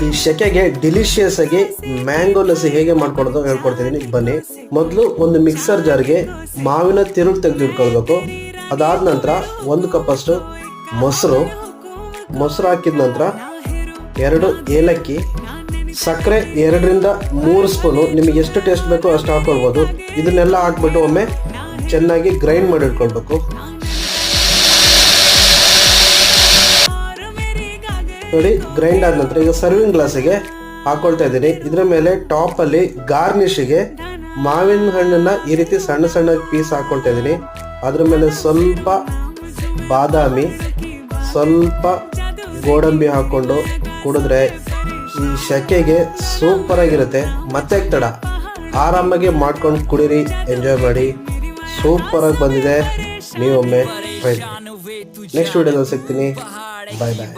ಈ ಶೆಕೆಗೆ ಡಿಲಿಷಿಯಸ್ ಆಗಿ ಮ್ಯಾಂಗೋ ಲಸ್ಸಿ ಹೇಗೆ ಮಾಡ್ಕೊಳ್ಳೋದು ಹೇಳ್ಕೊಡ್ತಿದ್ದೀನಿ ಬನ್ನಿ. ಮೊದಲು ಒಂದು ಮಿಕ್ಸರ್ ಜಾರ್ಗೆ ಮಾವಿನ ತಿರುಳು ತೆಗೆದಿಟ್ಕೊಳ್ಬೇಕು. ಅದಾದ ನಂತರ 1 ಕಪ್ ಅಷ್ಟು ಮೊಸರು ಹಾಕಿದ ನಂತರ 2 ಏಲಕ್ಕಿ, ಸಕ್ಕರೆ 2 ರಿಂದ 3 ಸ್ಪೂನು, ನಿಮಗೆ ಎಷ್ಟು ಟೇಸ್ಟ್ ಬೇಕೋ ಅಷ್ಟು ಹಾಕೊಳ್ಬೋದು. ಇದನ್ನೆಲ್ಲ ಹಾಕ್ಬಿಟ್ಟು ಒಮ್ಮೆ ಚೆನ್ನಾಗಿ ಗ್ರೈಂಡ್ ಮಾಡಿ ಇಟ್ಕೊಳ್ಬೇಕು. ನೋಡಿ, ಗ್ರೈಂಡ್ ಆದ ನಂತರ ಈಗ ಸರ್ವಿಂಗ್ ಗ್ಲಾಸಿಗೆ ಹಾಕೊಳ್ತಾ ಇದ್ದೀನಿ. ಇದರ ಮೇಲೆ ಟಾಪ್ ಅಲ್ಲಿ ಗಾರ್ನಿಶ್ಗೆ ಮಾವಿನ ಹಣ್ಣನ್ನ ಈ ರೀತಿ ಸಣ್ಣ ಸಣ್ಣ ಪೀಸ್ ಹಾಕೊಳ್ತಾ ಇದ್ದೀನಿ. ಅದ್ರ ಮೇಲೆ ಸ್ವಲ್ಪ ಬಾದಾಮಿ, ಸ್ವಲ್ಪ ಗೋಡಂಬಿ ಹಾಕೊಂಡು ಕುಡಿದ್ರೆ ಈ ಶೆಕೆಗೆ ಸೂಪರ್ ಆಗಿರುತ್ತೆ. ಮತ್ತೆ ತಡ, ಆರಾಮಾಗಿ ಮಾಡ್ಕೊಂಡು ಕುಡೀರಿ, ಎಂಜಾಯ್ ಮಾಡಿ. ಸೂಪರ್ ಆಗಿ ಬಂದಿದೆ, ನೀವೊಮ್ಮೆ ಟ್ರೈ ಮಾಡಿ. ನೆಕ್ಸ್ಟ್ ವಿಡಿಯೋದಲ್ಲಿ ಸಿಗ್ತೀನಿ. ಬಾಯ್ ಬಾಯ್.